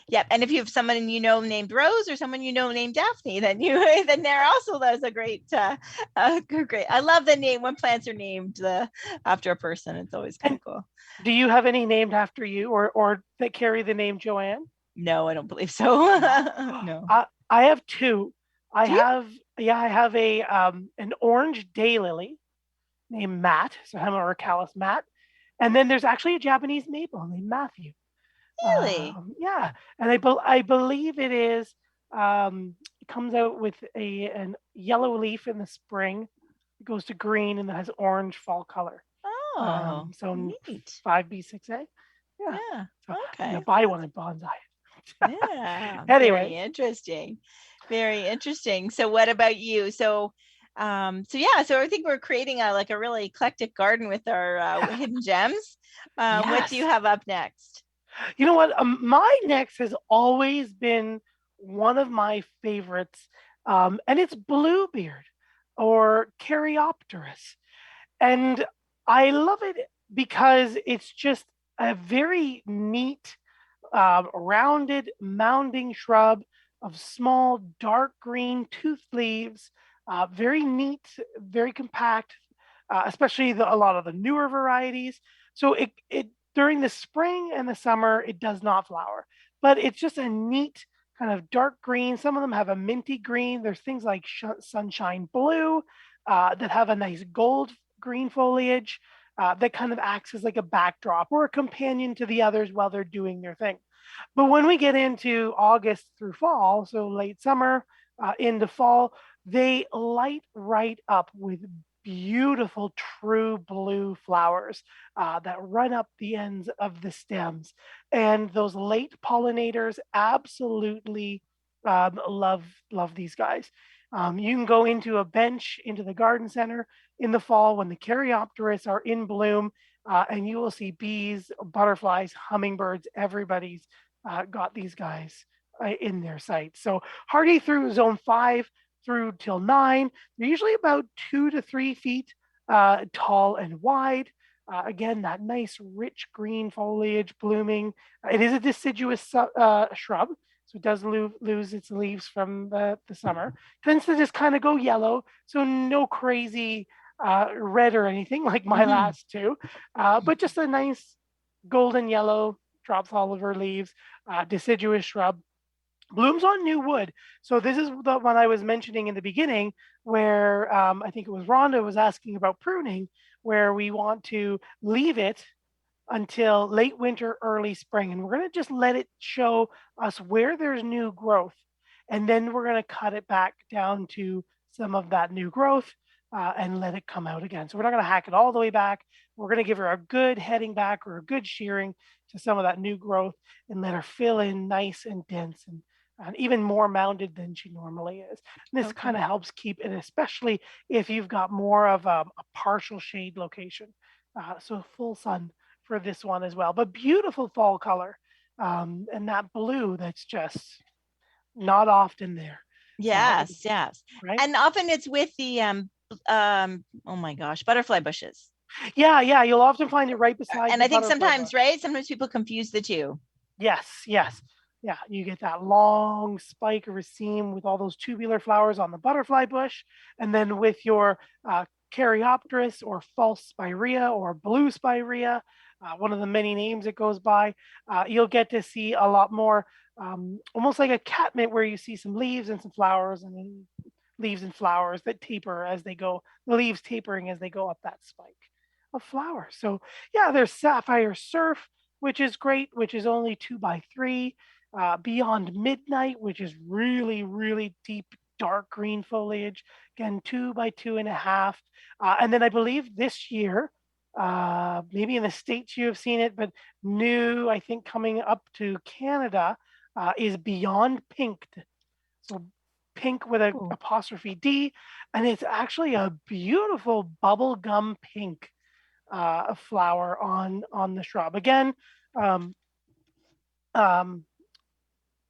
Yeah, and if you have someone named Rose or someone named Daphne, then there also there's a great great. I love the name when plants are named after a person. It's always kind of cool. Do you have any named after you or that carry the name Joanne? No, I don't believe so. No. I have two. I have a an orange daylily named Matt, so Hemorrhacalis Matt, and then there's actually a Japanese maple named Matthew. Really? Yeah, and I believe it is. It comes out with a yellow leaf in the spring. It goes to green and then has orange fall color. Oh, so neat. 5B6A. Yeah. So, okay. Buy one at Bonsai. Yeah. Anyway. Very interesting. So what about you? So I think we're creating a really eclectic garden with our hidden gems. What do you have up next? You know what? My next has always been one of my favorites, and it's Bluebeard or Caryopteris. And I love it because it's just a very neat, rounded, mounding shrub of small, dark green toothed leaves, very neat, very compact, especially a lot of the newer varieties. So it during the spring and the summer, it does not flower, but it's just a neat kind of dark green. Some of them have a minty green. There's things like sunshine blue that have a nice gold green foliage that kind of acts as like a backdrop or a companion to the others while they're doing their thing. But when we get into August through fall, so late summer into fall, they light right up with beautiful true blue flowers that run up the ends of the stems. And those late pollinators absolutely love these guys. You can go into a bench into the garden center in the fall when the Caryopteris are in bloom, and you will see bees, butterflies, hummingbirds. Everybody's got these guys in their sights. So hardy through zone 5 through till 9. They're usually about 2 to 3 feet tall and wide. Again, that nice rich green foliage blooming. It is a deciduous shrub, so it does lose its leaves from the summer. Tends to just kind of go yellow, so no crazy red or anything like my last two, but just a nice golden yellow, drops all of her leaves, deciduous shrub. Blooms on new wood. So this is the one I was mentioning in the beginning where I think it was Rhonda was asking about pruning, where we want to leave it until late winter, early spring. And we're going to just let it show us where there's new growth. And then we're going to cut it back down to some of that new growth and let it come out again. So we're not going to hack it all the way back. We're going to give her a good heading back or a good shearing to some of that new growth and let her fill in nice and dense and even more mounded than she normally is. And this kind of helps keep it, especially if you've got more of a partial shade location. So full sun for this one as well, but beautiful fall color. And that blue that's just not often there. Yes, so, yes. Right? And often it's with the, oh my gosh, butterfly bushes. Yeah, you'll often find it right beside. And I think sometimes, right? Sometimes people confuse the two. Yes. Yeah, you get that long spike or raceme with all those tubular flowers on the butterfly bush. And then with your Caryopteris or false spirea or blue spirea, one of the many names it goes by, you'll get to see a lot more, almost like a catmint where you see some leaves and some flowers and then leaves and flowers that taper as they go, the leaves tapering as they go up that spike of flowers. So yeah, there's sapphire surf, which is great, which is only 2x3. Beyond Midnight, which is really, really deep, dark green foliage. Again, 2x2.5. And then I believe this year, maybe in the States you have seen it, but new, I think coming up to Canada, is Beyond Pinked. So pink with an apostrophe D. And it's actually a beautiful bubblegum pink flower on the shrub. Again,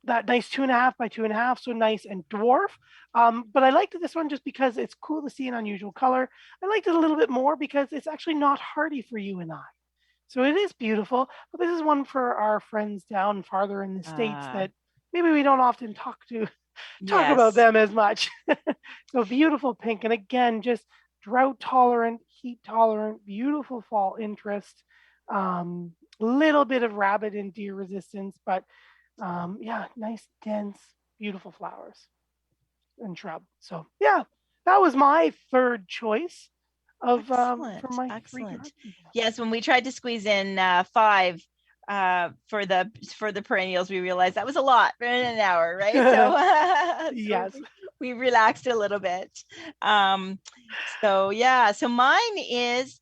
that nice 2.5x2.5, so nice and dwarf. But I liked this one just because it's cool to see an unusual color. I liked it a little bit more because it's actually not hardy for you and I. So it is beautiful, but this is one for our friends down farther in the States that maybe we don't often talk about them as much. So beautiful pink. And again, just drought tolerant, heat tolerant, beautiful fall interest, little bit of rabbit and deer resistance, but nice, dense, beautiful flowers and shrub. So yeah, that was my third choice of for my excellent. Yes, when we tried to squeeze in 5 for the perennials, we realized that was a lot in an hour, right? So yes, we relaxed a little bit. So mine is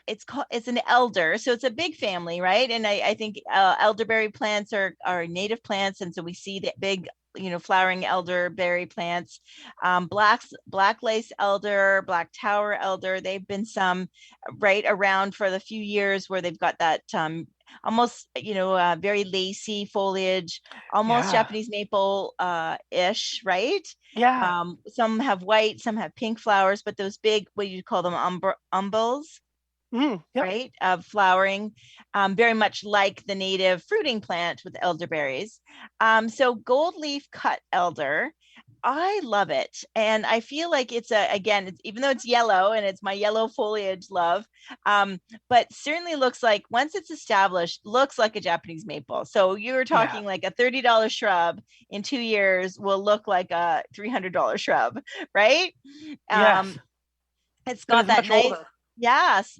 it's an elder, so it's a big family, right? And I think elderberry plants are native plants, and so we see the big, flowering elderberry plants. Black lace elder, black tower elder. They've been some right around for the few years where they've got that almost very lacy foliage, almost Japanese maple ish, right? Yeah. Some have white, some have pink flowers, but those big, what you call them, umbels. Right, of flowering, very much like the native fruiting plant with elderberries. So gold leaf cut elder I love it. And I feel like it's even though it's yellow and it's my yellow foliage love, but certainly looks like once it's established, looks like a Japanese maple. So you were talking like a $30 shrub in 2 years will look like a $300 shrub, right? Yes. It's got that nice, older. yes,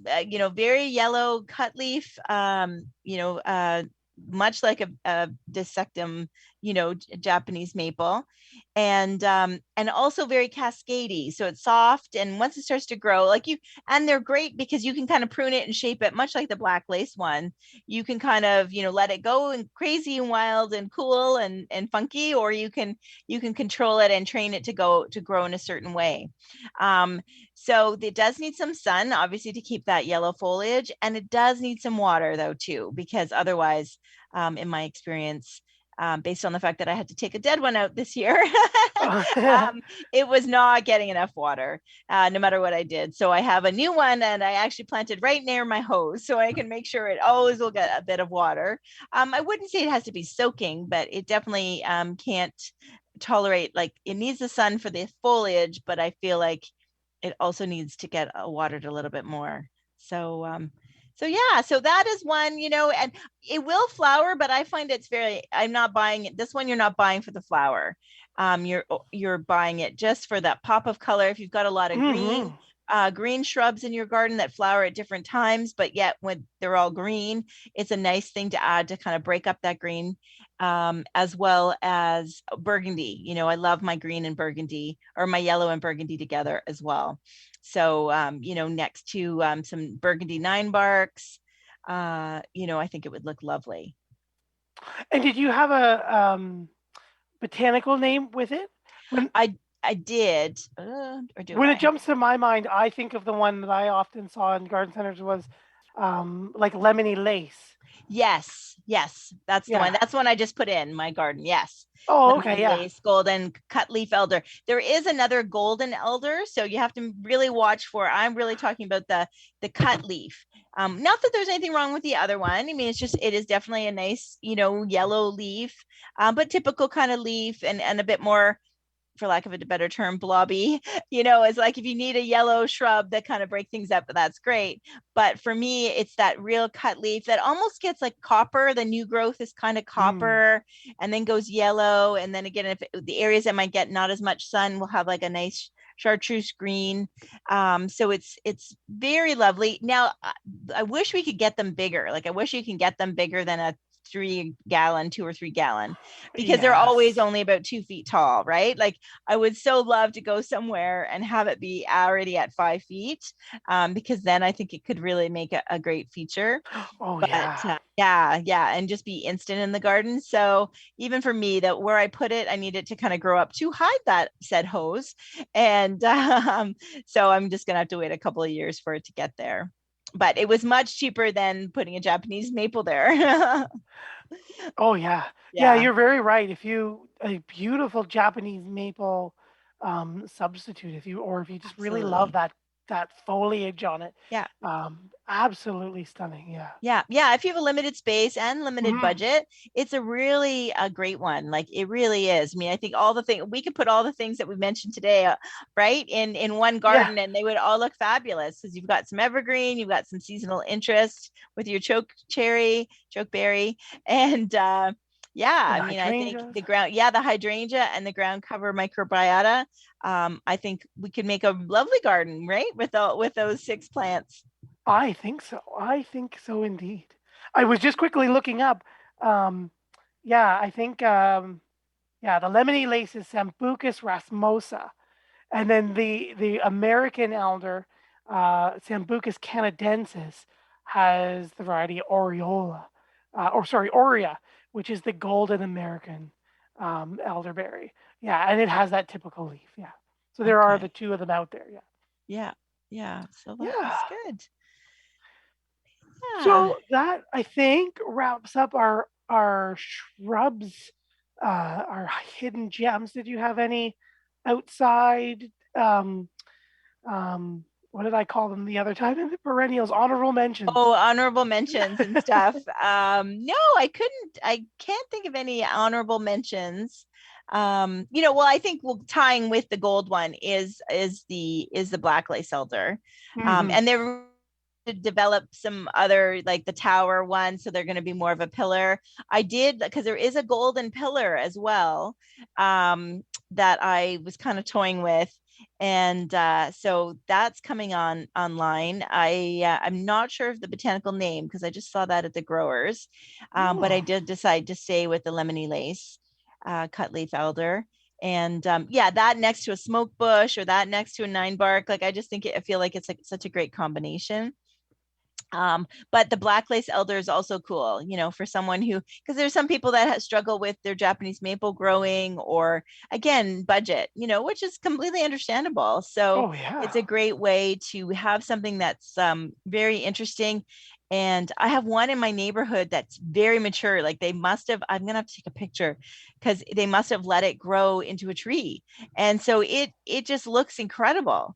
very yellow cut leaf, much like a dissectum, Japanese maple, and also very cascadey. So it's soft, and once it starts to grow, and they're great because you can kind of prune it and shape it, much like the black lace one. You can kind of, let it go and crazy and wild and cool and funky, or you can control it and train it to grow in a certain way. So it does need some sun, obviously, to keep that yellow foliage, and it does need some water though too, because otherwise, in my experience, based on the fact that I had to take a dead one out this year, it was not getting enough water, no matter what I did. So I have a new one, and I actually planted right near my hose, so I can make sure it always will get a bit of water. I wouldn't say it has to be soaking, but it definitely can't tolerate, it needs the sun for the foliage, but I feel like it also needs to get watered a little bit more. So that is one, and it will flower, but I find I'm not buying it. This one, you're not buying for the flower. You're buying it just for that pop of color. If you've got a lot of green shrubs in your garden that flower at different times, but yet when they're all green, it's a nice thing to add to kind of break up that green, as well as burgundy. I love my green and burgundy, or my yellow and burgundy together as well. So, next to some burgundy 9 barks, I think it would look lovely. And did you have a botanical name with it? I did. When it jumps to my mind, I think of the one that I often saw in garden centers was like lemony lace. Yes, that's the one. That's the one I just put in my garden. Yes. Oh, okay, lemony lace, golden cutleaf elder. There is another golden elder, so you have to really watch for. I'm really talking about the cutleaf. Not that there's anything wrong with the other one. I mean, it is definitely a nice, yellow leaf, but typical kind of leaf, and a bit more, for lack of a better term, blobby. It's like if you need a yellow shrub that kind of break things up, that's great. But for me, it's that real cut leaf that almost gets like copper. The new growth is kind of copper, and then goes yellow. And then again, if the areas that might get not as much sun will have like a nice chartreuse green. So it's very lovely. Now, I wish we could get them bigger. I wish you can get them bigger than a 3-gallon, 2 or 3 gallon, because they're always only about 2 feet tall, right? I would so love to go somewhere and have it be already at 5 feet, because then I think it could really make a great feature. And just be instant in the garden. So even for me, that where I put it, I need it to kind of grow up to hide that said hose, and so I'm just gonna have to wait a couple of years for it to get there. But it was much cheaper than putting a Japanese maple there. Oh yeah, you're very right. A beautiful Japanese maple substitute, if you just really love that foliage on it, absolutely stunning. Yeah. If you have a limited space and limited budget, it's a great one. It really is. I mean, I think we could put all the things that we mentioned today, right, in one garden, and they would all look fabulous, because you've got some evergreen, you've got some seasonal interest with your chokeberry, and I mean, I think the hydrangea and the ground cover microbiota. I think we could make a lovely garden, right, with those 6 plants. I think so indeed. I was just quickly looking up. I think the lemony lace is Sambucus racemosa, and then the American elder, Sambucus canadensis, has the variety Aurea, which is the golden American elderberry. And it has that typical leaf. So there are the 2 of them out there. So that's good. So that, I think, wraps up our shrubs, our hidden gems. Did you have any outside, what did I call them the other time? Perennials, honorable mentions. Oh, honorable mentions and stuff. No, I can't think of any honorable mentions. Well, I think tying with the gold one is the black lace elder. And they're to develop some other, like the tower one, so they're going to be more of a pillar. I did, because there is a golden pillar as well, that I was kind of toying with, and so that's coming online. I'm not sure of the botanical name because I just saw that at the growers, but I did decide to stay with the lemony lace cutleaf elder. And that next to a smoke bush, or that next to a 9-bark, like I just think I feel like it's like such a great combination. But the black lace elder is also cool, for someone who, because there's some people that struggle with their Japanese maple growing, or again, budget, which is completely understandable. So it's a great way to have something that's very interesting. And I have one in my neighborhood that's very mature. Like I'm going to have to take a picture, because they must have let it grow into a tree. And so it just looks incredible.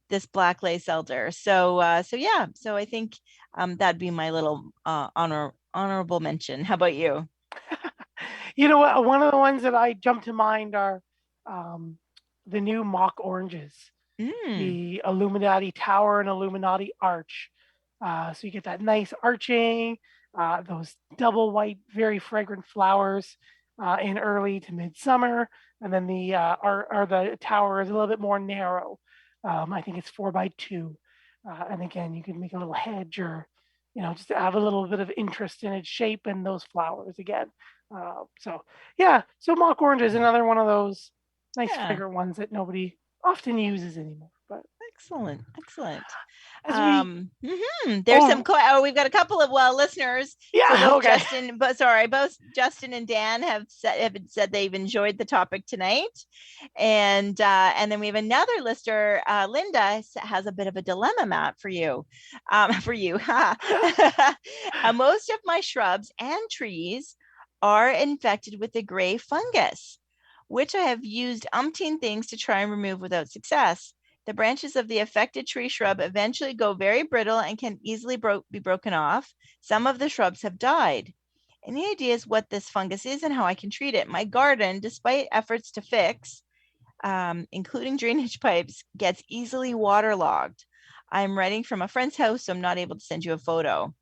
This black lace elder. So I think that'd be my little honorable mention. How about you? You know what? One of the ones that I jump to mind are the new mock oranges, the Illuminati Tower and Illuminati Arch. So you get that nice arching, those double white, very fragrant flowers in early to midsummer, and then the tower is a little bit more narrow. I think it's 4x2. And again, you can make a little hedge, or, just to have a little bit of interest in its shape and those flowers again. So mock orange is another one of those nice fragrant ones that nobody often uses anymore. But excellent. There's some we've got a couple of listeners. Yeah. Both Justin and Dan have said they've enjoyed the topic tonight, and then we have another listener, Linda, has a bit of a dilemma, Matt, for you. Most of my shrubs and trees are infected with the gray fungus, which I have used umpteen things to try and remove without success. The branches of the affected tree shrub eventually go very brittle and can easily be broken off. Some of the shrubs have died. Any ideas what this fungus is and how I can treat it? My garden, despite efforts to fix, including drainage pipes, gets easily waterlogged. I'm renting from a friend's house, so I'm not able to send you a photo.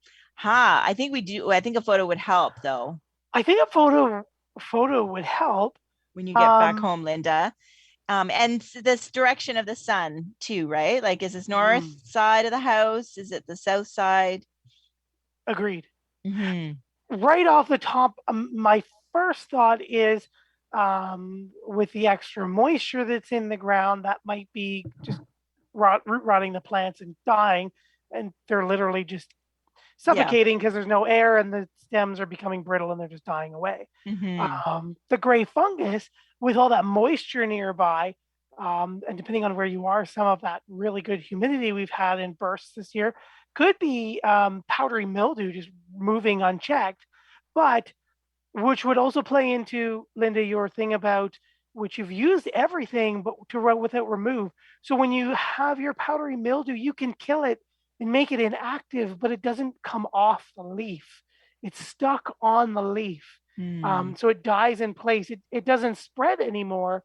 I think we do. I think a photo would help, though. I think a photo would help when you get back home, Linda. And this direction of the sun too, right? Like, is this north side of the house? Is it the south side? Agreed. Right off the top, my first thought is with the extra moisture that's in the ground, that might be just root rotting the plants and dying, and they're literally just suffocating because there's no air, and the stems are becoming brittle and they're just dying away. The gray fungus, with all that moisture nearby, and depending on where you are, some of that really good humidity we've had in bursts this year could be powdery mildew just moving unchecked, but which would also play into, Linda, your thing about which you've used everything but without remove. So when you have your powdery mildew, you can kill it and make it inactive, but it doesn't come off the leaf. It's stuck on the leaf. So it dies in place. It doesn't spread anymore,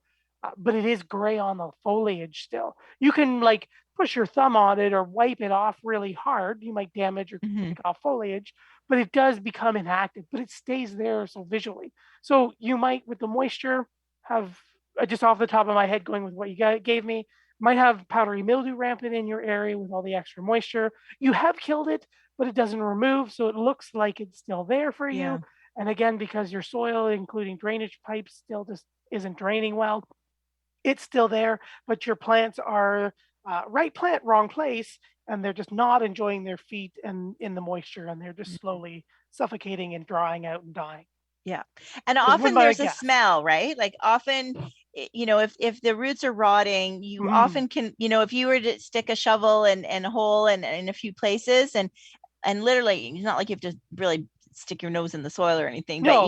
but it is gray on the foliage still. You can like push your thumb on it or wipe it off really hard. You might damage or take off foliage, but it does become inactive, but it stays there so visually. So you might, with the moisture, have, just off the top of my head going with what you gave me, might have powdery mildew rampant in your area with all the extra moisture. You have killed it, but it doesn't remove, so it looks like it's still there for you. And again, because your soil, including drainage pipes, still just isn't draining well, it's still there, but your plants are right plant, wrong place, and they're just not enjoying their feet and in the moisture, and they're just slowly suffocating and drying out and dying. Yeah. And often there's a smell, right? Like often, if the roots are rotting, you often can, if you were to stick a shovel and a hole in a few places, and literally, it's not like you have to really stick your nose in the soil or anything, but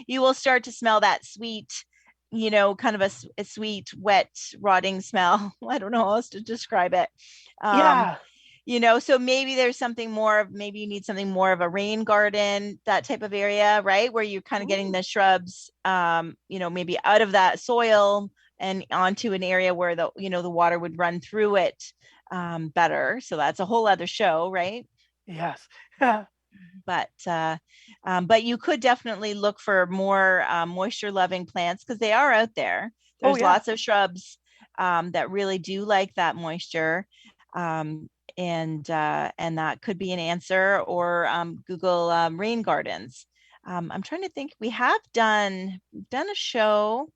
you will start to smell that sweet, kind of a sweet, wet, rotting smell. I don't know how else to describe it. So maybe there's something more of, maybe you need something more of a rain garden, that type of area, right? Where you're kind of getting the shrubs, maybe out of that soil and onto an area where the water would run through it better. So that's a whole other show, right? Yes. But you could definitely look for more moisture loving plants, because they are out there. There's lots of shrubs that really do like that moisture. And that could be an answer, or Google rain gardens. I'm trying to think. We have done a show,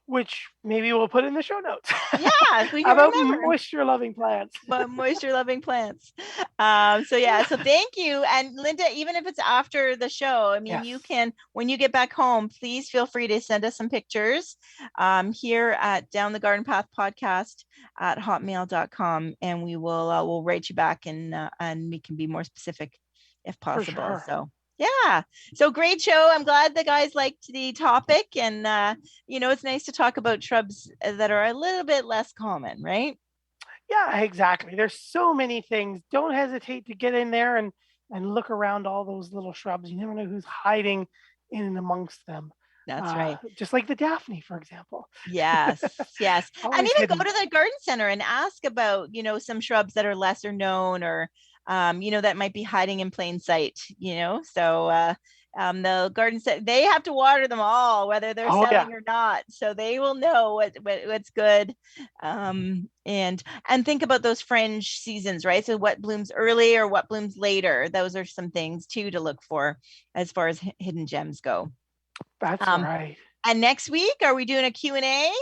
which maybe we'll put in the show notes. Yeah, we can about remember. moisture-loving plants. But moisture-loving plants. So thank you. And Linda, even if it's after the show, I mean, you can, when you get back home, please feel free to send us some pictures here at Down the Garden Path Podcast at hotmail.com, and we will we'll write you back, and we can be more specific if possible. Sure. So. Yeah. So great show. I'm glad the guys liked the topic, and it's nice to talk about shrubs that are a little bit less common, right? Yeah, exactly. There's so many things. Don't hesitate to get in there and look around all those little shrubs. You never know who's hiding in and amongst them. That's right. Just like the Daphne, for example. Yes. And even hidden. go to the garden center and ask about, some shrubs that are lesser known, or that might be hiding in plain sight, so the garden set, they have to water them all, whether they're selling or not, so they will know what's good. And think about those fringe seasons, right? So what blooms early or what blooms later, those are some things too to look for as far as hidden gems go. That's right. And next week, are we doing a Q&A?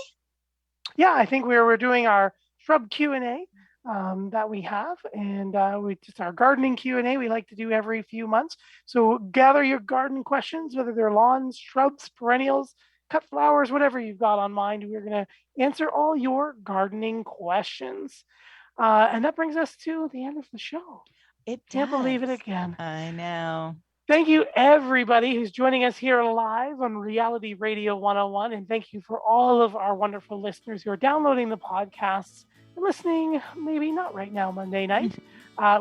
Yeah, I think we're doing our shrub Q&A that we have, and we just our gardening Q&A we like to do every few months. So gather your garden questions, whether they're lawns, shrubs, perennials, cut flowers, whatever you've got on mind. We're going to answer all your gardening questions. And that brings us to the end of the show. It can't believe it again. I know. Thank you, everybody who's joining us here live on Reality Radio 101. And thank you for all of our wonderful listeners who are downloading the podcasts and listening, maybe not right now, Monday night.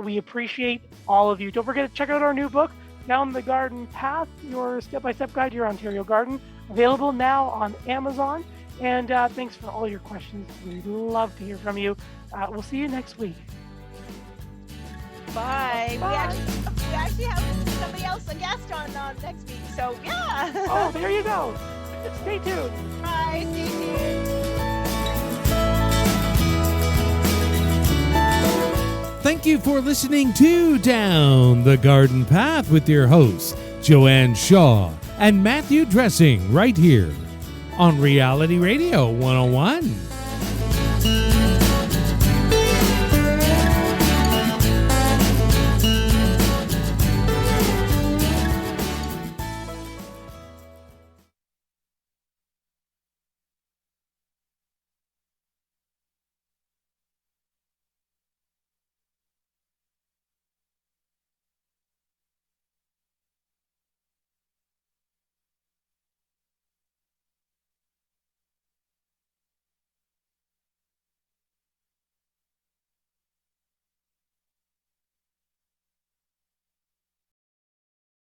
We appreciate all of you. Don't forget to check out our new book, Down the Garden Path, your step-by-step guide to your Ontario garden, available now on Amazon. And thanks for all your questions. We'd love to hear from you. We'll see you next week. Bye. Bye. We actually have somebody else, a guest on next week. So yeah. Oh, there you go. Stay tuned. Bye. Stay tuned. Thank you for listening to Down the Garden Path with your hosts, Joanne Shaw and Matthew Dressing, right here on Reality Radio 101.